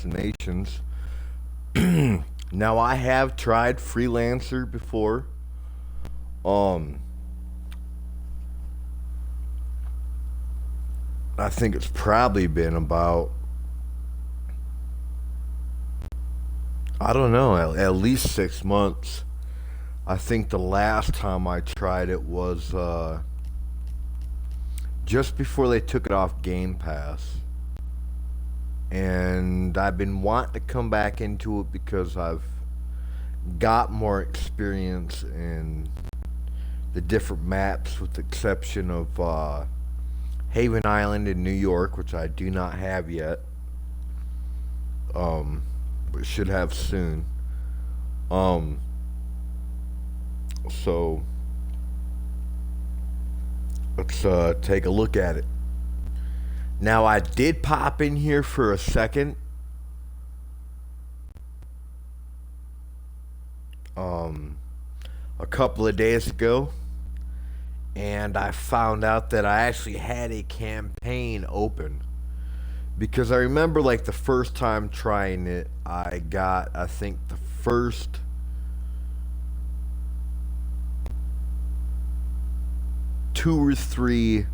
assassinations. Now I have tried Freelancer before. Um, I think it's probably been about, I don't know, at least 6 months. I think the last time I tried it was just before they took it off Game Pass. And I've been wanting to come back into it because I've got more experience in the different maps, with the exception of Haven Island in New York, which I do not have yet, but should have soon. So let's take a look at it. Now, I did pop in here for a second. A couple of days ago, and I found out that I actually had a campaign open. Because I remember, like, the first time trying it, I got, I think, the first two or three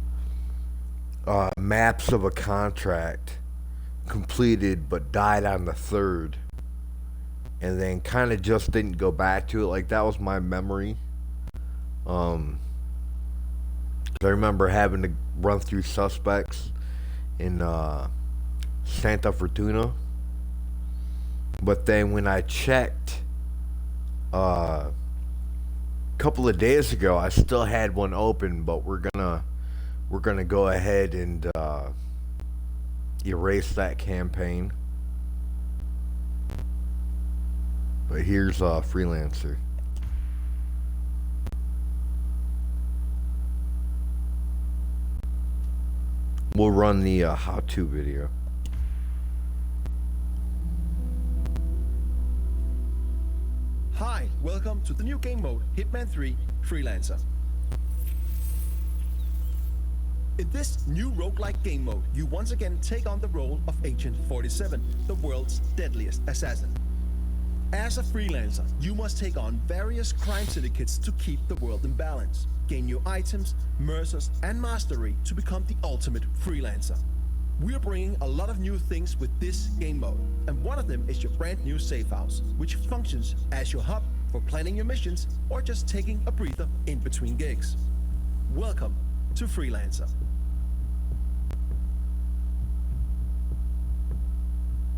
maps of a contract completed, but died on the third, and then kind of just didn't go back to it. Like, that was my memory. 'Cause I remember having to run through suspects in Santa Fortuna, but then when I checked a couple of days ago, I still had one open, but we're gonna go ahead and erase that campaign. But here's Freelancer. We'll run the how-to video. Hi, welcome to the new game mode, Hitman 3 Freelancer. In this new roguelike game mode, you once again take on the role of Agent 47, the world's deadliest assassin. As a freelancer, you must take on various crime syndicates to keep the world in balance, gain new items, mercers, and mastery to become the ultimate freelancer. We're bringing a lot of new things with this game mode, and one of them is your brand new safe house, which functions as your hub for planning your missions or just taking a breather in between gigs. Welcome to Freelancer.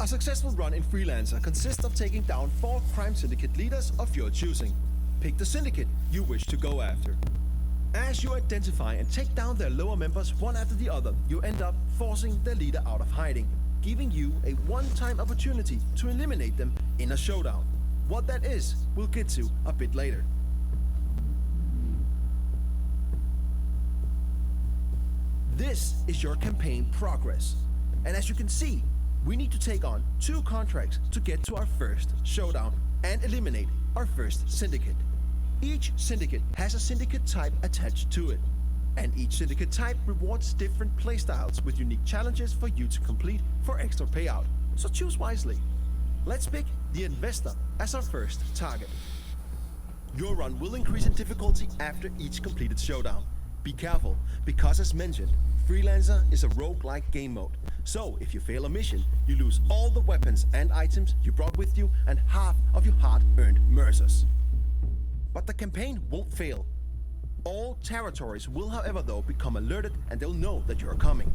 A successful run in Freelancer consists of taking down 4 crime syndicate leaders of your choosing. Pick the syndicate you wish to go after. As you identify and take down their lower members one after the other, you end up forcing their leader out of hiding, giving you a one-time opportunity to eliminate them in a showdown. What that is, we'll get to a bit later. This is your campaign progress, and as you can see, we need to take on 2 contracts to get to our first showdown and eliminate our first syndicate. Each syndicate has a syndicate type attached to it, and each syndicate type rewards different playstyles with unique challenges for you to complete for extra payout, so choose wisely. Let's pick the investor as our first target. Your run will increase in difficulty after each completed showdown. Be careful, because as mentioned, Freelancer is a roguelike game mode. So if you fail a mission, you lose all the weapons and items you brought with you and half of your hard-earned mercers. But the campaign won't fail. All territories will, however, though, become alerted and they'll know that you are coming.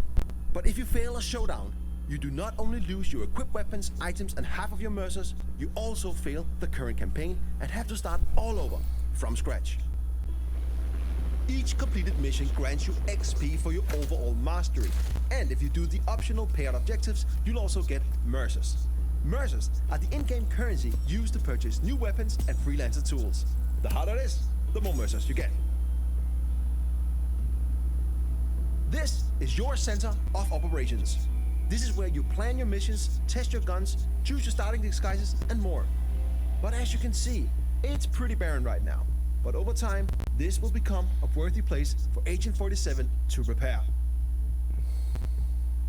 But if you fail a showdown, you do not only lose your equipped weapons, items, and half of your mercers, you also fail the current campaign and have to start all over from scratch. Each completed mission grants you XP for your overall mastery, and if you do the optional payout objectives, you'll also get mercers. Mercers are the in-game currency used to purchase new weapons and freelancer tools. The harder it is, the more mercers you get. This is your center of operations. This is where you plan your missions, test your guns, choose your starting disguises, and more. But as you can see, it's pretty barren right now. But over time, this will become a worthy place for Agent 47 to prepare.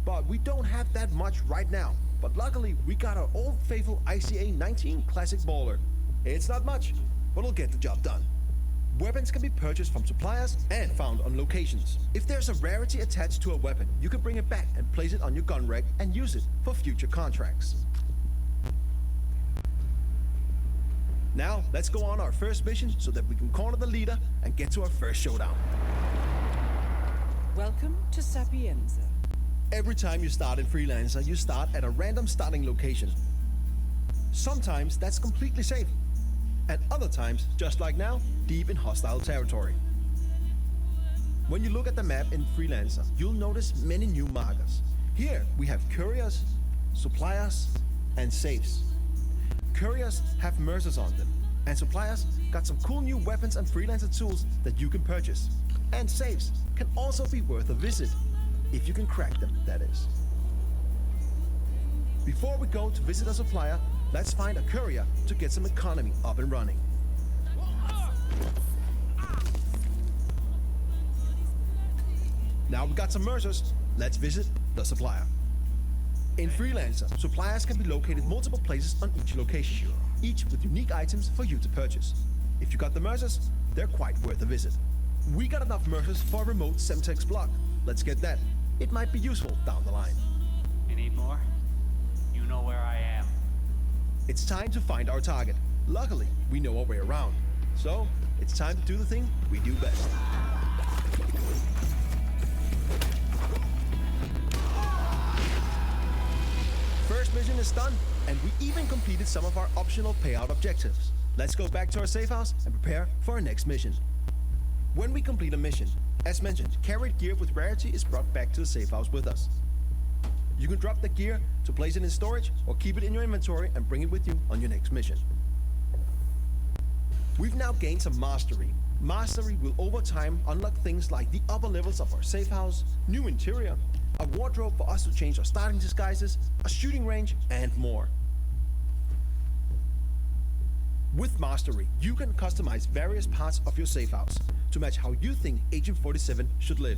But we don't have that much right now. but luckily we got our old faithful ICA 19 Classic Bowler. It's not much, but it'll get the job done. Weapons can be purchased from suppliers and found on locations. If there's a rarity attached to a weapon, you can bring it back and place it on your gun rack and use it for future contracts. Now, let's go on our first mission so that we can corner the leader and get to our first showdown. Welcome to Sapienza. Every time you start in Freelancer, you start at a random starting location. Sometimes that's completely safe, and other times, just like now, deep in hostile territory. When you look at the map in Freelancer, you'll notice many new markers. Here we have couriers, suppliers, and safes. Couriers have mercers on them, and suppliers got some cool new weapons and Freelancer tools that you can purchase. And safes can also be worth a visit, if you can crack them, that is. Before we go to visit a supplier, let's find a courier to get some economy up and running. Now we got some mercers, let's visit the supplier. In Freelancer, suppliers can be located multiple places on each location, each with unique items for you to purchase. If you got the mercers, they're quite worth a visit. We got enough mercers for a remote Semtex block. Let's get that. It might be useful down the line. You need more? You know where I am. It's time to find our target. Luckily, we know our way around. So, it's time to do the thing we do best. First mission is done, and we even completed some of our optional payout objectives. Let's go back to our safe house and prepare for our next mission. When we complete a mission, as mentioned, carried gear with rarity is brought back to the safe house with us. You can drop the gear to place it in storage or keep it in your inventory and bring it with you on your next mission. We've now gained some mastery. Mastery will over time unlock things like the upper levels of our safe house, new interior, a wardrobe for us to change our starting disguises, a shooting range, and more. With Mastery, you can customize various parts of your safe house to match how you think Agent 47 should live.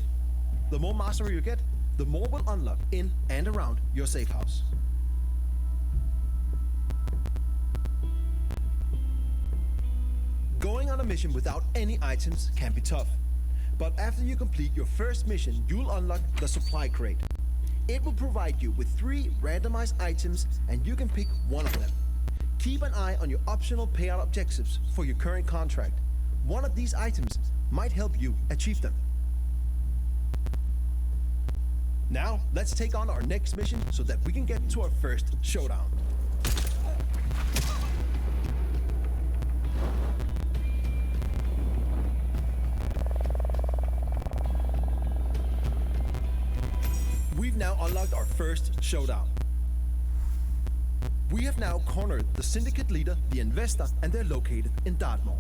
The more mastery you get, the more will unlock in and around your safe house. Going on a mission without any items can be tough. But after you complete your first mission, you'll unlock the supply crate. It will provide you with 3 randomized items and you can pick one of them. Keep an eye on your optional payout objectives for your current contract. One of these items might help you achieve them. Now, let's take on our next mission so that we can get to our first showdown. We've now unlocked our first showdown. We have now cornered the syndicate leader, the investor, and they're located in Dartmoor.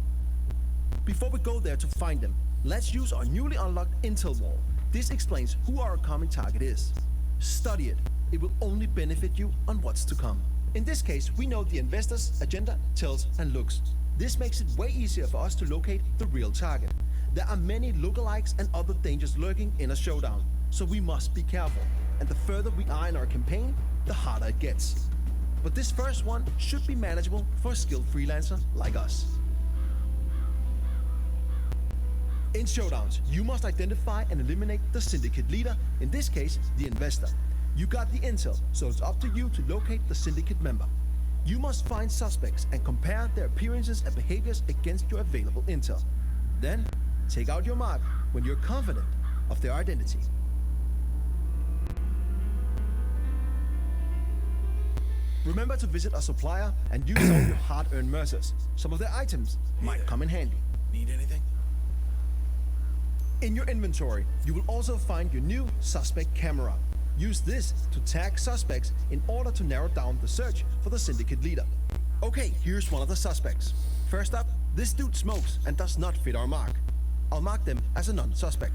Before we go there to find them, let's use our newly unlocked intel wall. This explains who our common target is. Study it. It will only benefit you on what's to come. In this case, we know the investor's agenda, tells, and looks. This makes it way easier for us to locate the real target. There are many lookalikes and other dangers lurking in a showdown, so we must be careful. And the further we are in our campaign, the harder it gets. But this first one should be manageable for a skilled freelancer like us. In showdowns, you must identify and eliminate the syndicate leader, in this case, the investor. You got the intel, so it's up to you to locate the syndicate member. You must find suspects and compare their appearances and behaviors against your available intel. Then, take out your mark when you're confident of their identity. Remember to visit a supplier and use all your hard-earned mercers. Some of their items might come in handy. Need anything? In your inventory, you will also find your new suspect camera. Use this to tag suspects in order to narrow down the search for the syndicate leader. Okay, here's one of the suspects. First up, this dude smokes and does not fit our mark. I'll mark them as a non-suspect.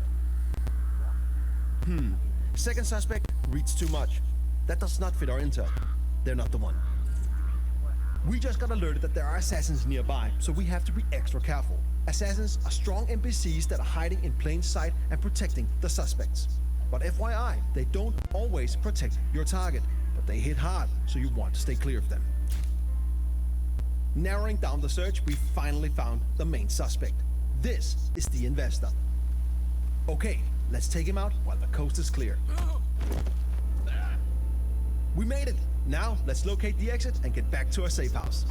Second suspect reads too much. That does not fit our intel. They're not the one. We just got alerted that there are assassins nearby, so we have to be extra careful. Assassins are strong NPCs that are hiding in plain sight and protecting the suspects. But FYI, they don't always protect your target. but they hit hard, so you want to stay clear of them. Narrowing down the search, we finally found the main suspect. This is the investor. Okay, let's take him out while the coast is clear. We made it! Now, let's locate the exit and get back to our safe house.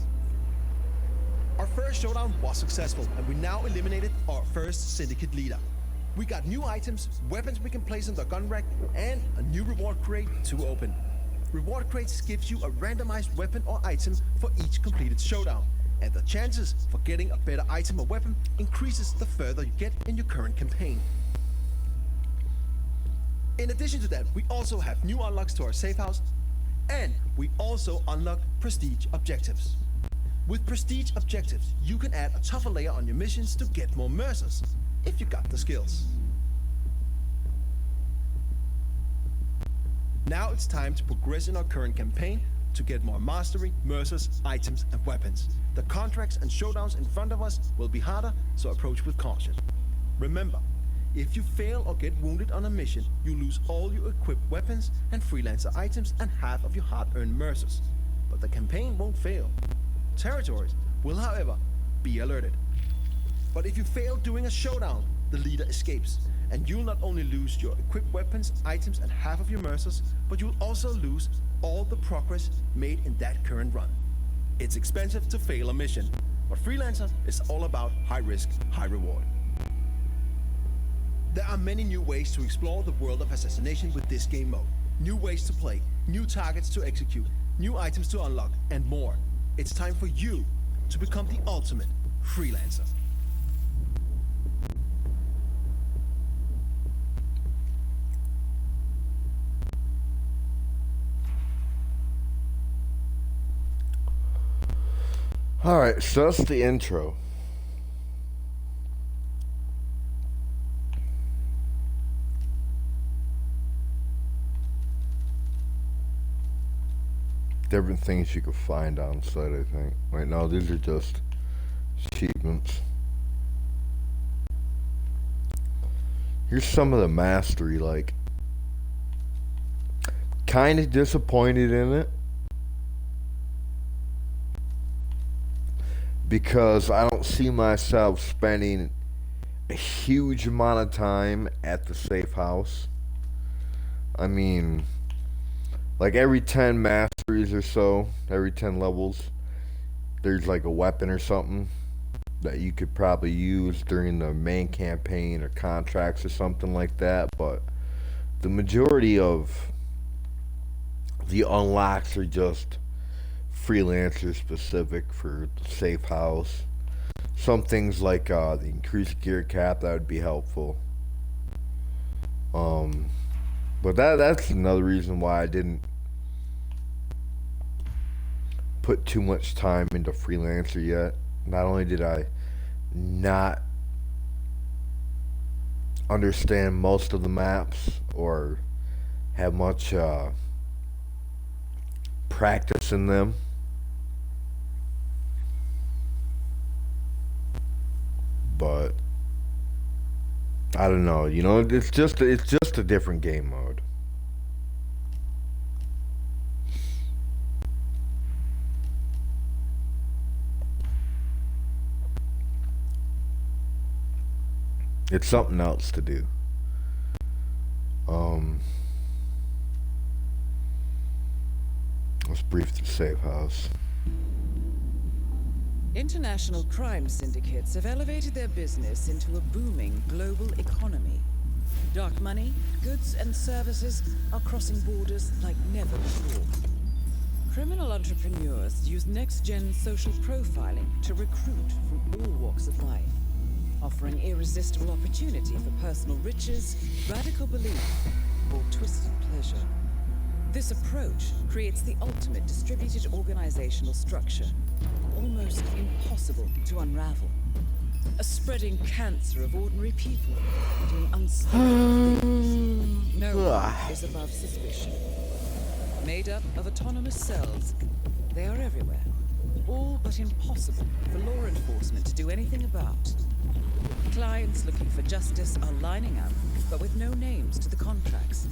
Our first showdown was successful, and we now eliminated our first syndicate leader. We got new items, weapons we can place in the gun rack, and a new reward crate to open. Reward crates gives you a randomized weapon or item for each completed showdown, and the chances for getting a better item or weapon increases the further you get in your current campaign. In addition to that, we also have new unlocks to our safe house, and we also unlock prestige objectives. With prestige objectives, you can add a tougher layer on your missions to get more mercers, if you got the skills. Now it's time to progress in our current campaign to get more mastery, mercers, items, and weapons. The contracts and showdowns in front of us will be harder, so approach with caution. Remember, if you fail or get wounded on a mission, you lose all your equipped weapons and freelancer items and half of your hard-earned mercers. But the campaign won't fail. Territories will, however, be alerted. But if you fail doing a showdown, the leader escapes, and you'll not only lose your equipped weapons, items, and half of your mercers, but you'll also lose all the progress made in that current run. It's expensive to fail a mission, but Freelancer is all about high risk, high reward. There are many new ways to explore the world of assassination with this game mode. New ways to play, new targets to execute, new items to unlock, and more. It's time for you to become the ultimate Freelancer. Alright, so that's the intro. Different things you can find on site, I think. Wait, no, these are just achievements. Here's some of the mastery, like, kind of disappointed in it. Because I don't see myself spending a huge amount of time at the safe house. I mean, like every 10 masteries or so, every 10 levels, there's like a weapon or something that you could probably use during the main campaign or contracts or something like that. But the majority of the unlocks are just Freelancer specific for the safe house. Some things like the increased gear cap, that would be helpful. But that's another reason why I didn't put too much time into Freelancer yet. Not only did I not understand most of the maps or have much practice in them, but I don't know, you know, it's just a different game mode. It's something else to do. Let's brief the safe house. International crime syndicates have elevated their business into a booming global economy. Dark money, goods and services are crossing borders like never before. Criminal entrepreneurs use next-gen social profiling to recruit from all walks of life, offering irresistible opportunity for personal riches, radical belief, or twisted pleasure. This approach creates the ultimate distributed organizational structure, almost impossible to unravel. A spreading cancer of ordinary people doing unspeakable things. No one is above suspicion. Made up of autonomous cells, they are everywhere, all but impossible for law enforcement to do anything about. Clients looking for justice are lining up, but with no names to the contracts.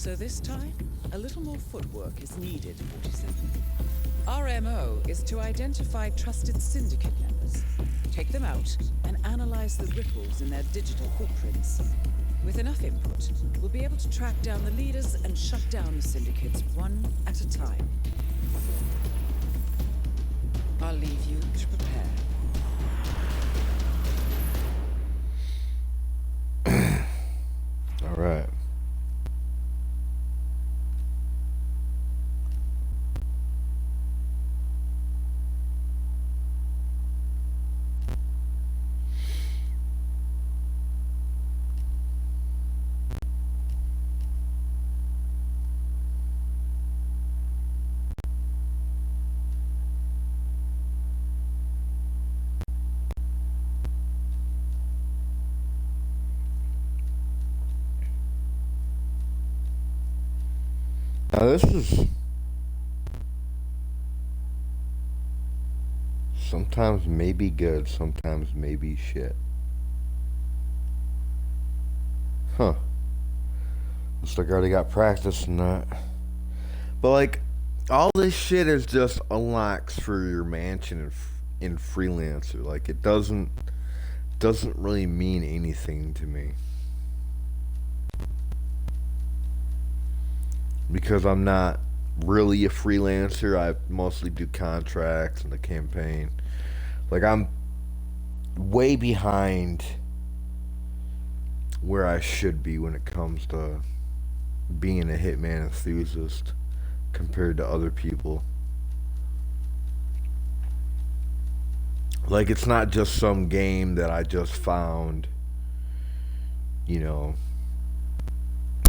So this time, a little more footwork is needed, 47. Our MO is to identify trusted syndicate members, take them out, and analyze the ripples in their digital footprints. With enough input, we'll be able to track down the leaders and shut down the syndicates one at a time. I'll leave you to prepare. All right. Now this is sometimes maybe good, sometimes maybe shit. Huh. Looks like I already got practice in that. But like, all this shit is just unlocks for your mansion in Freelancer. Like, it doesn't really mean anything to me. Because I'm not really a freelancer. I mostly do contracts and the campaign. Like, I'm way behind where I should be when it comes to being a Hitman enthusiast compared to other people. Like, it's not just some game that I just found, you know,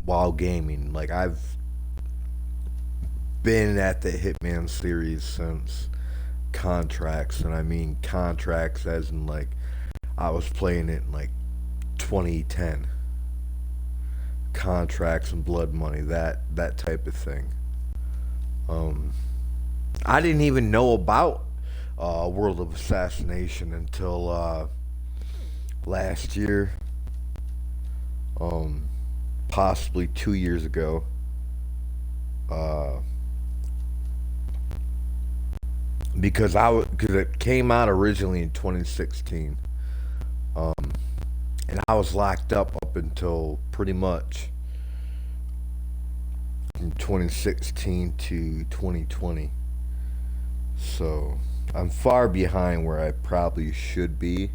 while gaming. Like, I've been at the Hitman series since contracts, and I mean contracts as in like I was playing it in like 2010. Contracts and Blood Money, that type of thing. I didn't even know about World of Assassination until last year, possibly 2 years ago. Because it came out originally in 2016, and I was locked up until pretty much from 2016 to 2020. So I'm far behind where I probably should be,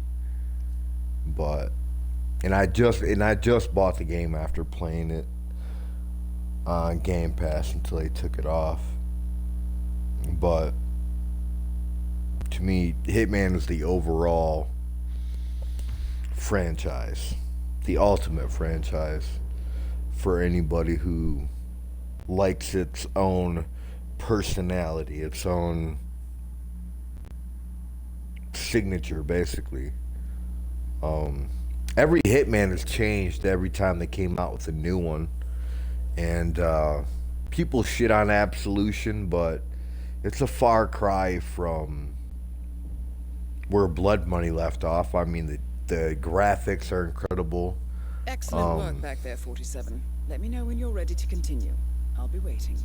and I just bought the game after playing it on Game Pass until they took it off. But to me, Hitman is the overall franchise, the ultimate franchise for anybody who likes its own personality, its own signature, basically. Every Hitman has changed every time they came out with a new one, and people shit on Absolution, but it's a far cry from where Blood Money left off. I mean, the graphics are incredible. Excellent work back there, 47. Let me know when you're ready to continue. I'll be waiting.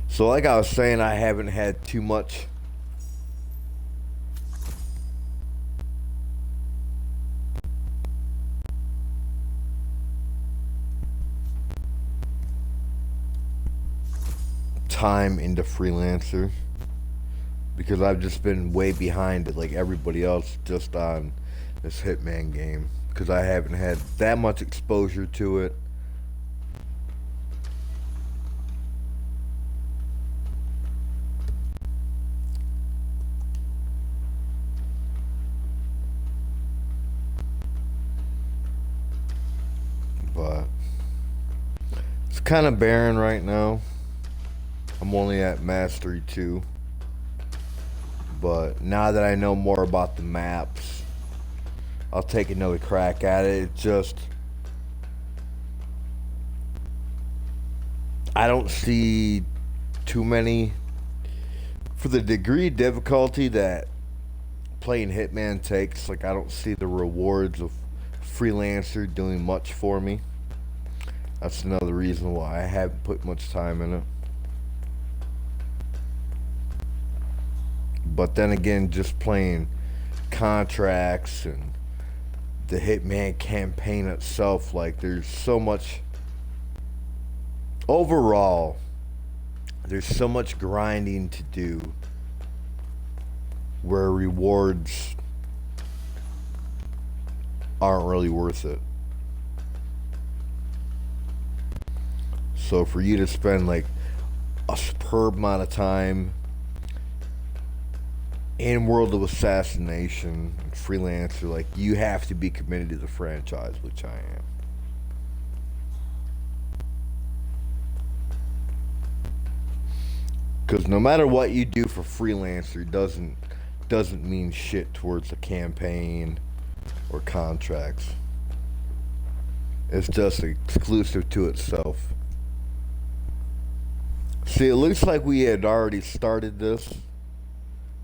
So like I was saying, I haven't had too much time into Freelancer, because I've just been way behind it like everybody else just on this Hitman game, because I haven't had that much exposure to it. But it's kind of barren right now. I'm only at Mastery 2. But now that I know more about the maps, I'll take another crack at it. It's just, I don't see too many, for the degree of difficulty that playing Hitman takes. Like, I don't see the rewards of Freelancer doing much for me. That's another reason why I haven't put much time in it. But then again, just playing contracts and the Hitman campaign itself, like there's so much overall, there's so much grinding to do where rewards aren't really worth it. So for you to spend like a superb amount of time in World of Assassination and Freelancer, like you have to be committed to the franchise, which I am. Because no matter what you do for Freelancer doesn't mean shit towards a campaign or contracts. It's just exclusive to itself. See, it looks like we had already started this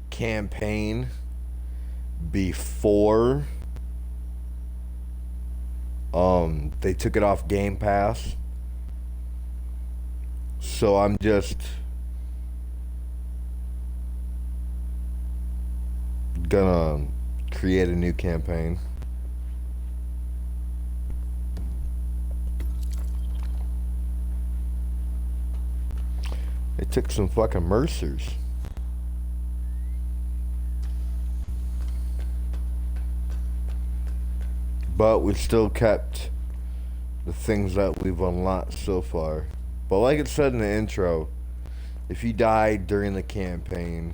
campaign before they took it off Game Pass. So I'm just gonna create a new campaign. They took some fucking Mercers. But we still kept the things that we've unlocked so far. But like it said in the intro, if you died during the campaign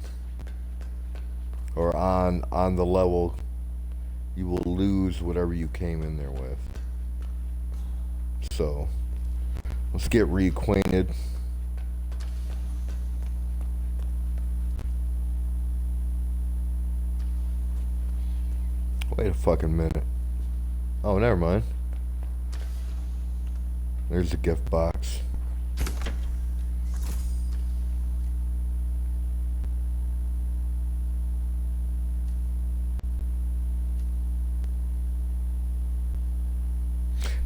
or on the level, you will lose whatever you came in there with. So let's get reacquainted. Wait a fucking minute. Oh, never mind. There's a gift box.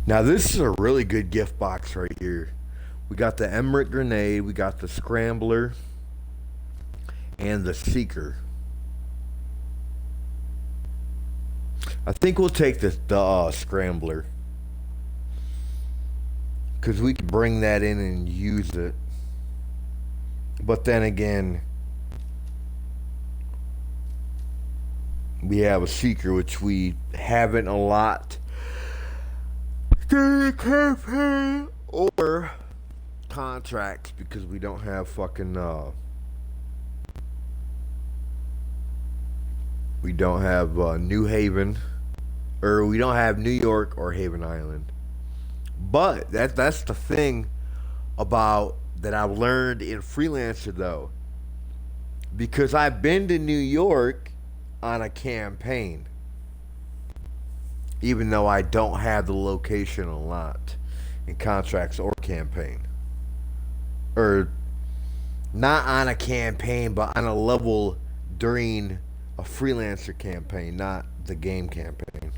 Now this is a really good gift box right here. We got the Emerald Grenade, we got the Scrambler, and the Seeker. I think we'll take the Scrambler, because we can bring that in and use it. But then again, we have a Seeker, which we haven't a lot during the campaign or contracts, because we don't have fucking we don't have New Haven, or we don't have New York or Haven Island. But that's the thing about that I've learned in Freelancer though, because I've been to New York on a campaign, even though I don't have the location unlocked in contracts or campaign, or not on a campaign, but on a level during a Freelancer campaign, not the game campaign.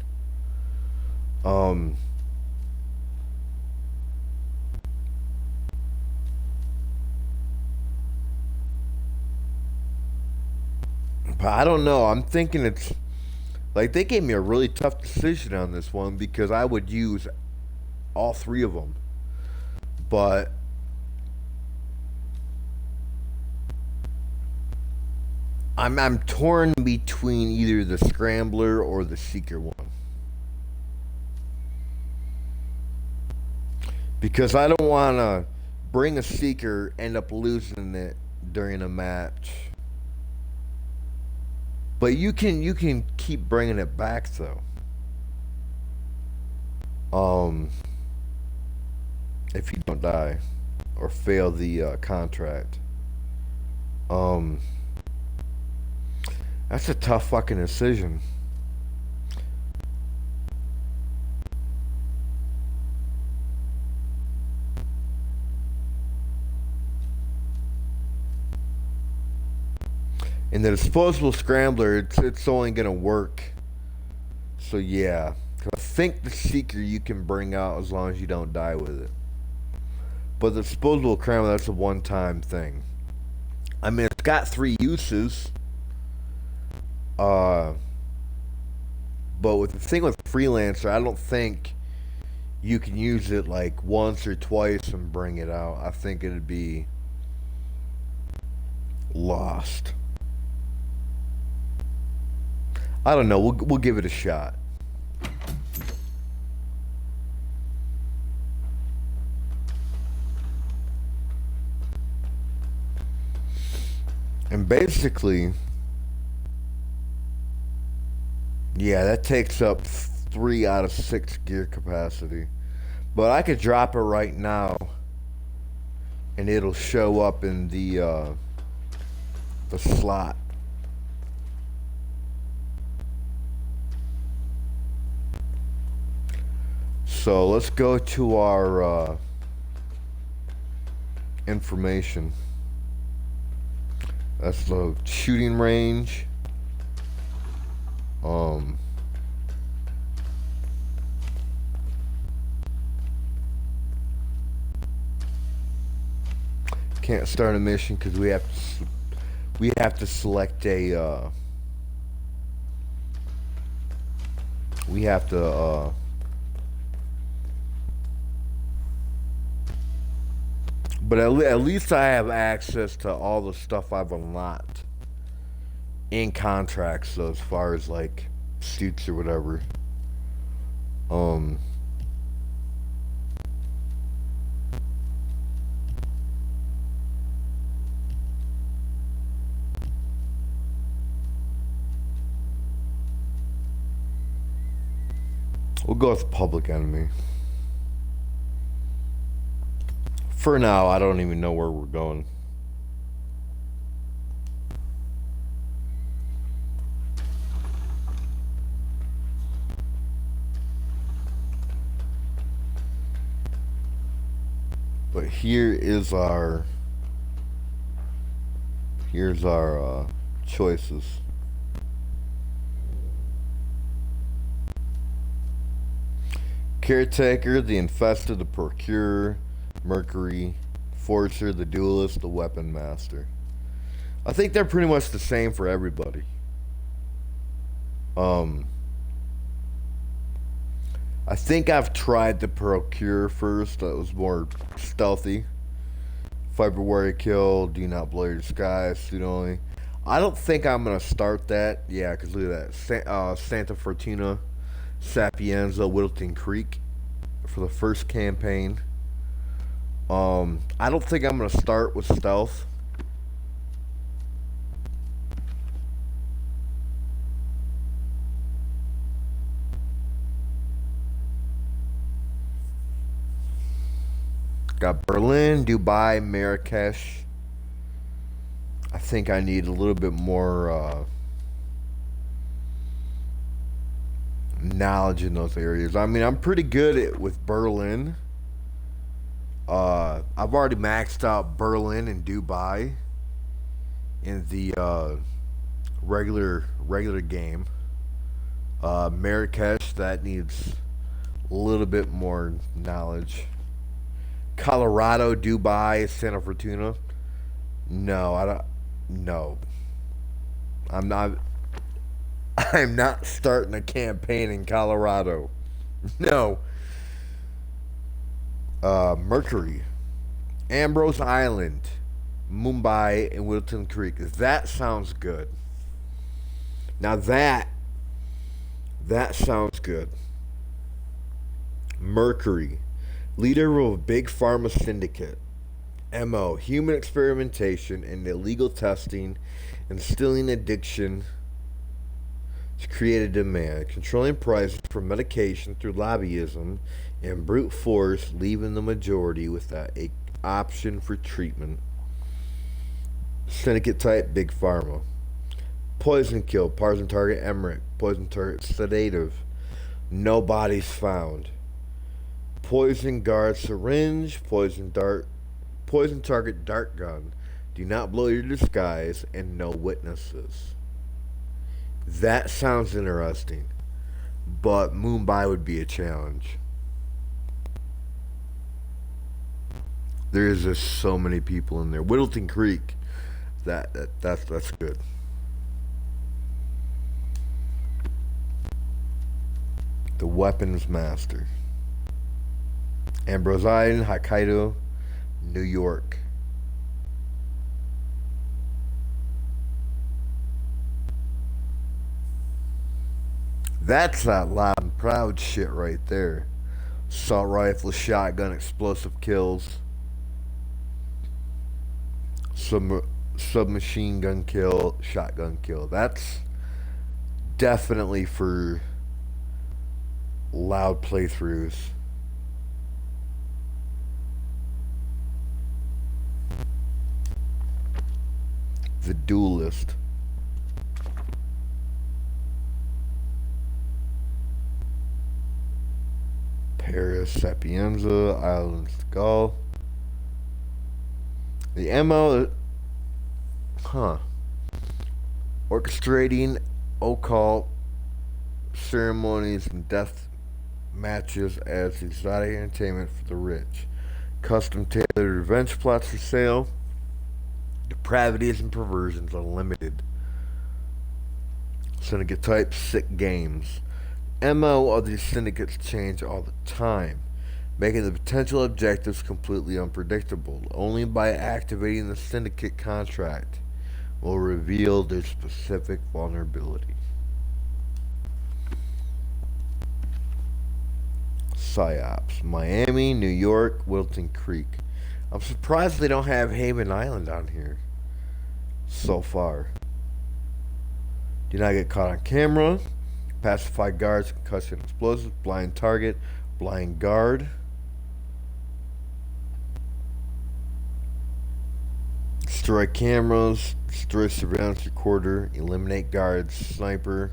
But I don't know. I'm thinking it's like they gave me a really tough decision on this one, because I would use all three of them. But I'm torn between either the Scrambler or the Seeker one, because I don't want to bring a Seeker, end up losing it during a match. But you can keep bringing it back though. If you don't die or fail the contract. That's a tough fucking decision. And the disposable Scrambler, it's only gonna work. So yeah, 'cause I think the Seeker you can bring out as long as you don't die with it. But the disposable camera, that's a one-time thing. I mean, it's got 3 uses. But with the thing with Freelancer, I don't think you can use it like once or twice and bring it out. I think it'd be lost. I don't know. We'll give it a shot. And basically, yeah, that takes up 3 out of 6 gear capacity. But I could drop it right now, and it'll show up in the slot. So let's go to our information. That's the shooting range. Can't start a mission because we have to select a but at least I have access to all the stuff I've unlocked in contracts, so as far as like suits or whatever. We'll go with Public Enemy. For now, I don't even know where we're going. But here's our choices. Caretaker, the Infested, the Procurer, Mercury, Forcer, the Duelist, the Weapon Master. I think they're pretty much the same for everybody. I think I've tried the Procure first. That was more stealthy. February kill, do not blow your disguise, suit only. I don't think I'm gonna start that. Yeah, because look at that. Santa Fortuna, Sapienza, Whittleton Creek for the first campaign. I don't think I'm gonna start with stealth. Got Berlin, Dubai, Marrakesh. I think I need a little bit more knowledge in those areas. I mean, I'm pretty good with Berlin. I've already maxed out Berlin and Dubai in the regular game. Marrakesh, that needs a little bit more knowledge. Colorado, Dubai, Santa Fortuna. No, I don't. No, I'm not. I'm not starting a campaign in Colorado. No. Mercury, Ambrose Island, Mumbai, and Whittleton Creek. That sounds good. Now that sounds good. Mercury, leader of a big pharma syndicate. MO, human experimentation and illegal testing, instilling addiction to create a demand, controlling prices for medication through lobbyism and brute force, leaving the majority without an option for treatment. Syndicate type, big pharma. Poison kill, poison target Emmerich, poison target sedative, no bodies found. Poison guard syringe, poison target dart gun, do not blow your disguise, and no witnesses. That sounds interesting, but Mumbai would be a challenge. There is just so many people in there. Whittleton Creek, that's good. The Weapons Master. Ambrose Island, Hokkaido, New York. That's that loud and proud shit right there. Assault rifle, shotgun, explosive kills. Submachine gun kill, shotgun kill. That's definitely for loud playthroughs. The Duelist. Paris, Sapienza, Island Skull. The MO, orchestrating occult ceremonies and death matches as exotic entertainment for the rich. Custom tailored revenge plots for sale. Depravities and perversions unlimited. Syndicate type, sick games. MO of these syndicates change all the time, making the potential objectives completely unpredictable. Only by activating the syndicate contract will reveal their specific vulnerability. PsyOps. Miami, New York, Wilton Creek. I'm surprised they don't have Haven Island on here so far. Do not get caught on camera. Pacify guards, concussion explosives, blind target, blind guard. Destroy cameras, destroy surveillance recorder, eliminate guards, sniper.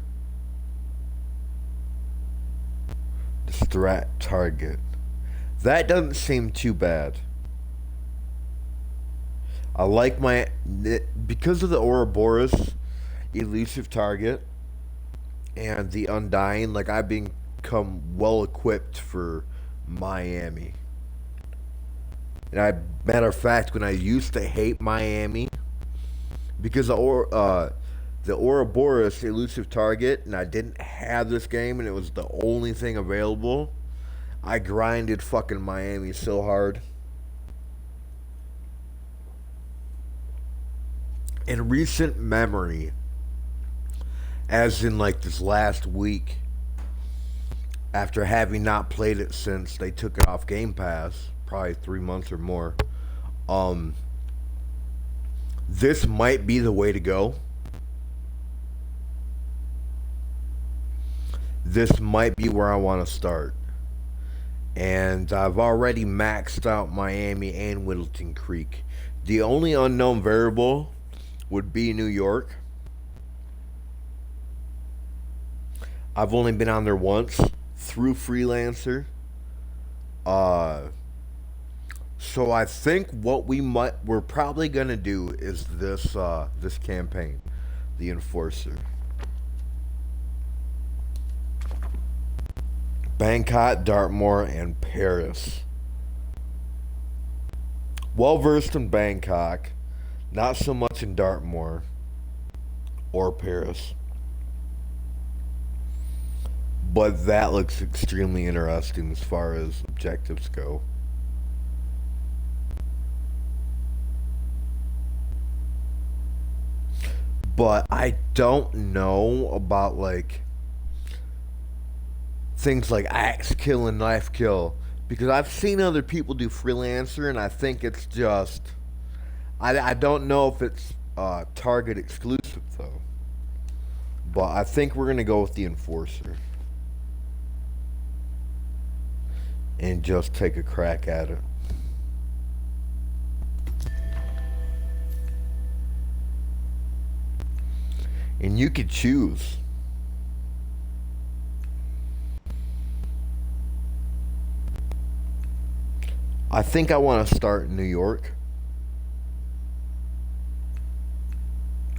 Distract target. That doesn't seem too bad. I like because of the Ouroboros, elusive target, and the Undying, like I've become well equipped for Miami. And matter of fact, when I used to hate Miami, because the Ouroboros elusive target, and I didn't have this game, and it was the only thing available, I grinded fucking Miami so hard. In recent memory, as in like this last week, after having not played it since they took it off Game Pass, probably 3 months or more, this might be the way to go. This might be where I want to start. And I've already maxed out Miami and Whittleton Creek. The only unknown variable would be New York. I've only been on there once through Freelancer. So I think what we're probably gonna do is this campaign, the Enforcer. Bangkok, Dartmoor, and Paris. Well versed in Bangkok, not so much in Dartmoor or Paris. But that looks extremely interesting as far as objectives go. But I don't know about like things like axe kill and knife kill, because I've seen other people do Freelancer, and I think it's just I don't know if it's target exclusive though. But I think we're gonna go with the Enforcer and just take a crack at it. And you could choose. I think I want to start in New York.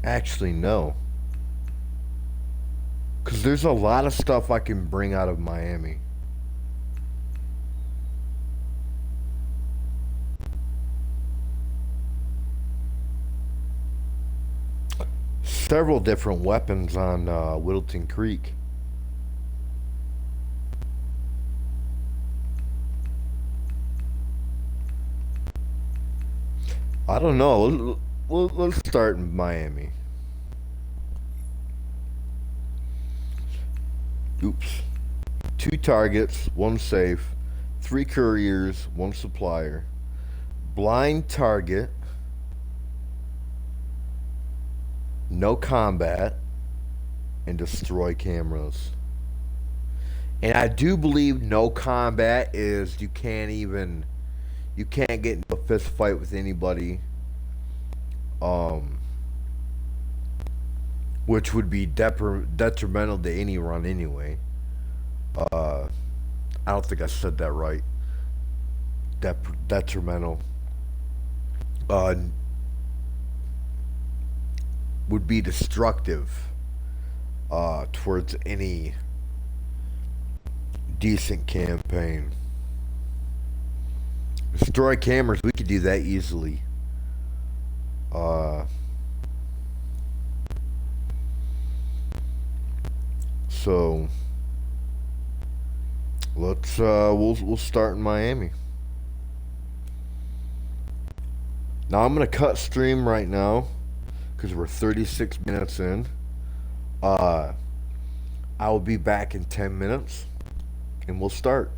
Actually, no. Because there's a lot of stuff I can bring out of Miami. several different weapons on Whittleton Creek. I don't know. Let's start in Miami. Oops. 2 targets, 1 safe, 3 couriers, 1 supplier. Blind target. No combat. And destroy cameras. And I do believe no combat is you can't get into a fist fight with anybody. Which would be detrimental to any run anyway. I don't think I said that right. Detrimental. Would be destructive towards any decent campaign. Destroy cameras, we could do that easily. So let's we'll start in Miami. Now I'm gonna cut stream right now because we're 36 minutes in. I will be back in 10 minutes and we'll start.